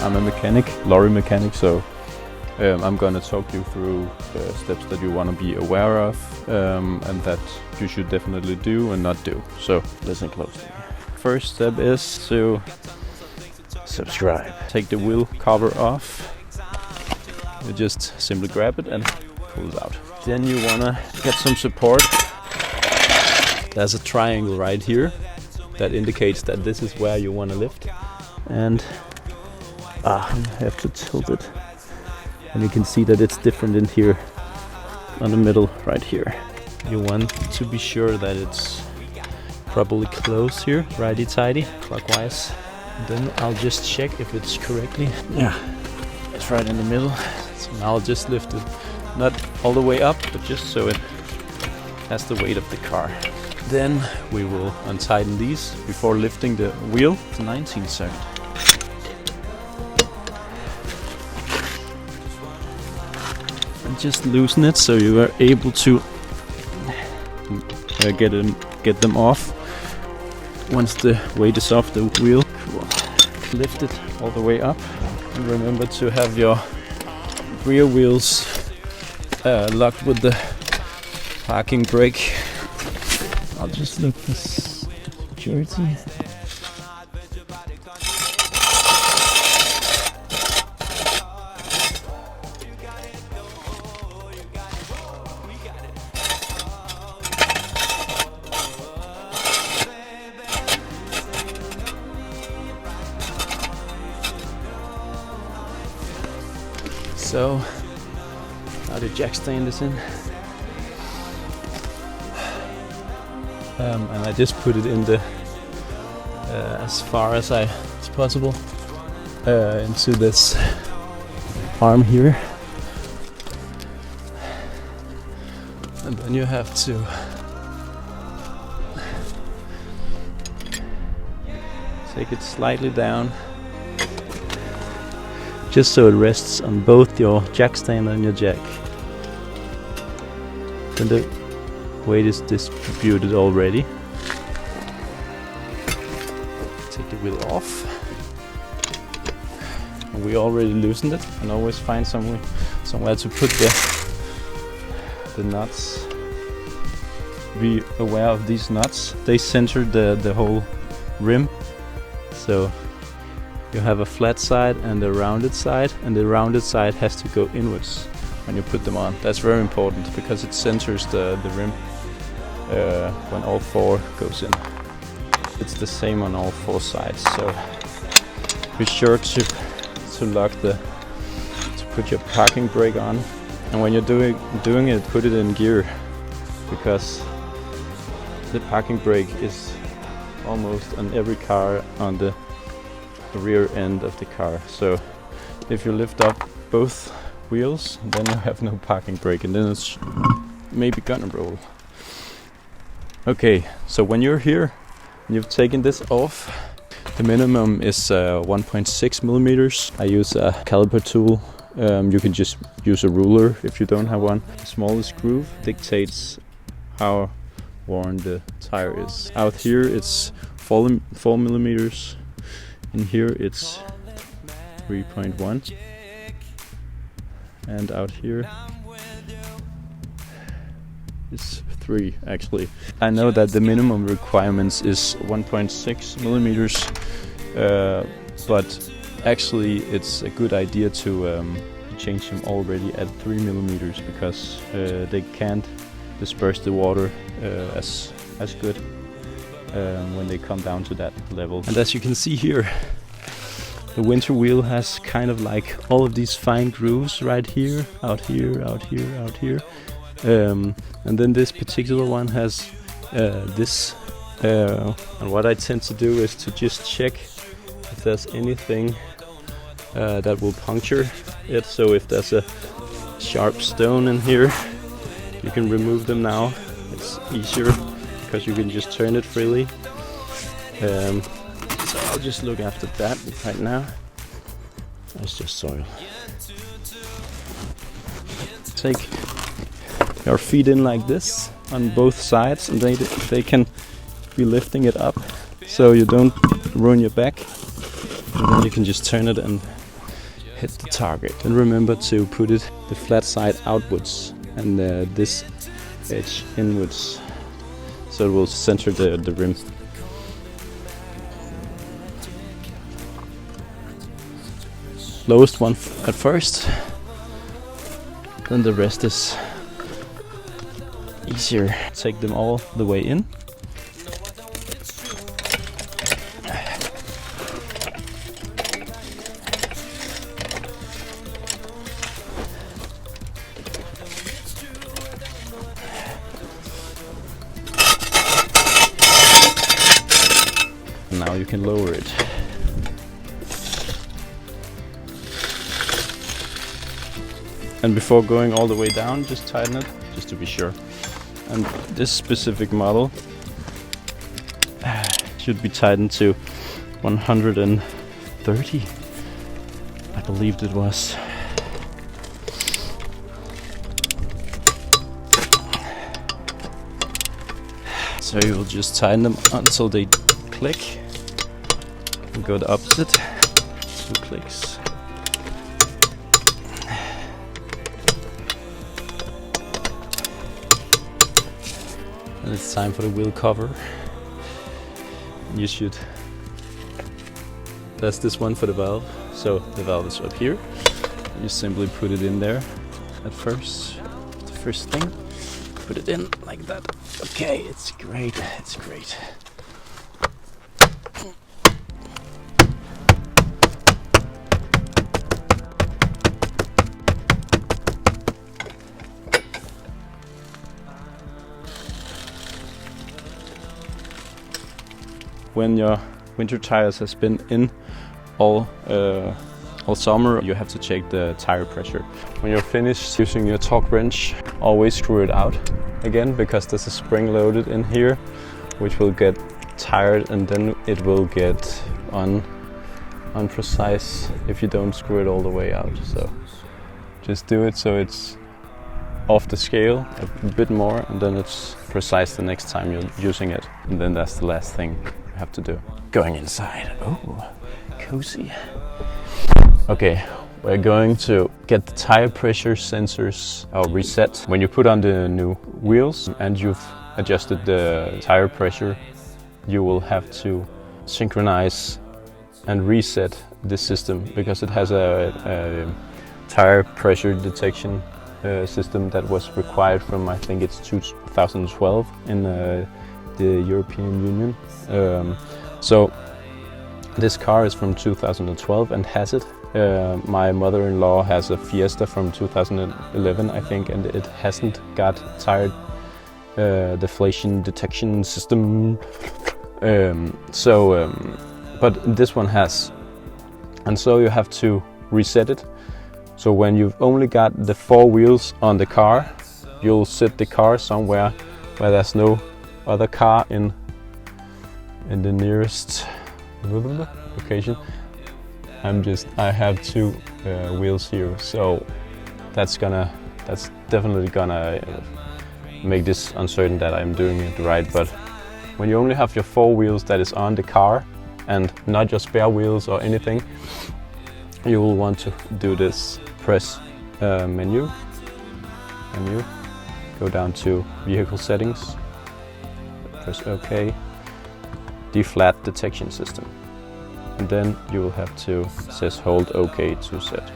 I'm a mechanic, lorry mechanic, so I'm gonna talk you through the steps that you want to be aware of and that you should definitely do and not do. So listen closely. First step is to subscribe. Take the wheel cover off. You just simply grab it and pull it out. Then you wanna get some support. There's a triangle right here that indicates that this is where you wanna lift. And you have to tilt it. And you can see that it's different in here on the middle right here. You want to be sure that it's properly closed here, righty-tighty, clockwise. And then I'll just check if it's correctly. Yeah, it's right in the middle. So now I'll just lift it, not all the way up, but just so it has the weight of the car. Then we will untighten these before lifting the wheel. It's 19 seconds. And just loosen it so you are able to get them off once the weight is off the wheel. Cool. Lift it all the way up, and remember to have your rear wheels locked with the parking brake. I'll just look for security. So now the jack stand is in, and I just put it in the as far as possible into this arm here, and then you have to take it slightly down, just so it rests on both your jack stand and your jack. Then the weight is distributed already. Take the wheel off. And we already loosened it, and always find somewhere to put the nuts. Be aware of these nuts. They center the whole rim. So you have a flat side and a rounded side, and the rounded side has to go inwards when you put them on. That's very important because it centers the rim when all four goes in. It's the same on all four sides, so be sure to lock to put your parking brake on. And when you're doing it, put it in gear, because the parking brake is almost on every car on the rear end of the car. So if you lift up both wheels, then you have no parking brake, and then it's maybe gonna roll. Okay, so when you're here and you've taken this off, the minimum is 1.6 millimeters. I use a caliper tool. You can just use a ruler if you don't have one. The smallest groove dictates how worn the tire is. Out here it's 4 millimeters. In here it's 3.1, and out here it's 3 actually. I know that the minimum requirements is 1.6 millimeters, but actually it's a good idea to change them already at 3 millimeters, because they can't disperse the water as good when they come down to that level. And as you can see here, the winter wheel has kind of like all of these fine grooves right here, out here, out here, out here. And then this particular one has this. And what I tend to do is to just check if there's anything that will puncture it. So if there's a sharp stone in here, you can remove them now. It's easier because you can just turn it freely. So I'll just look after that right now. It's just soil. Take your feet in like this on both sides, and they can be lifting it up so you don't ruin your back. And then you can just turn it and hit the target. And remember to put it the flat side outwards and this edge inwards, so it will center the rim. Lowest one at first, then the rest is easier. Take them all the way in. Now you can lower it. And before going all the way down, just tighten it, just to be sure. And this specific model should be tightened to 130, I believed it was. So you will just tighten them until they click. And go the opposite, 2 clicks. And it's time for the wheel cover. You should. That's this one for the valve. So the valve is up here. You simply put it in there at first. The first thing. Put it in like that. Okay, it's great. It's great. When your winter tires has been in all summer, you have to check the tire pressure. When you're finished using your torque wrench, always screw it out again, because there's a spring loaded in here, which will get tired and then it will get unprecise if you don't screw it all the way out. So just do it so it's off the scale a bit more, and then it's precise the next time you're using it. And then that's the last thing have to do. Going inside. Oh, cozy. Okay, we're going to get the tire pressure sensors reset. When you put on the new wheels and you've adjusted the tire pressure, you will have to synchronize and reset the system, because it has a tire pressure detection system that was required from, I think it's 2012 in the European Union. So this car is from 2012 and has it. My mother-in-law has a Fiesta from 2011, I think, and it hasn't got tire deflation detection system. But this one has, and so you have to reset it. So when you've only got the 4 wheels on the car, you'll set the car somewhere where there's no other car in the nearest location. I have 2 wheels here, so that's definitely gonna make this uncertain that I'm doing it right. But when you only have your 4 wheels that is on the car and not your spare wheels or anything, you will want to do this. Press menu, go down to vehicle settings, press OK, deflat detection system, and then you will have to, it says hold OK to set.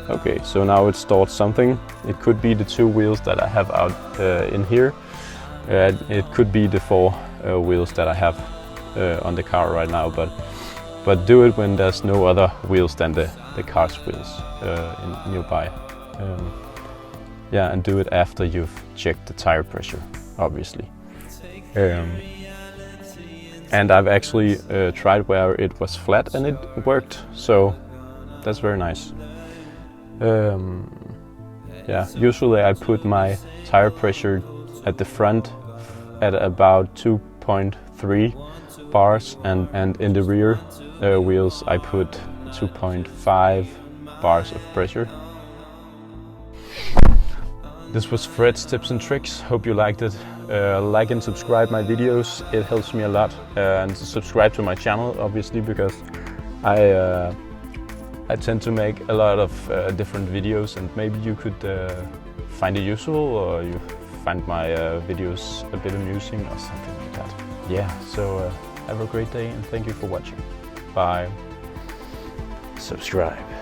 Okay, so now it stored something. It could be the 2 wheels that I have out in here. It could be the 4 wheels that I have on the car right now, but do it when there's no other wheels than the car's wheels nearby. Yeah, and do it after you've checked the tire pressure, obviously. And I've actually tried where it was flat and it worked, so that's very nice. Yeah, usually I put my tire pressure at the front at about 2.3 bars, and in the rear wheels I put 2.5 bars of pressure. This was Fred's tips and tricks. Hope you liked it. Like and subscribe my videos, it helps me a lot. And subscribe to my channel, obviously, because I I tend to make a lot of different videos, and maybe you could find it useful, or you find my videos a bit amusing or something like that. Yeah, so have a great day and thank you for watching. Bye. Subscribe.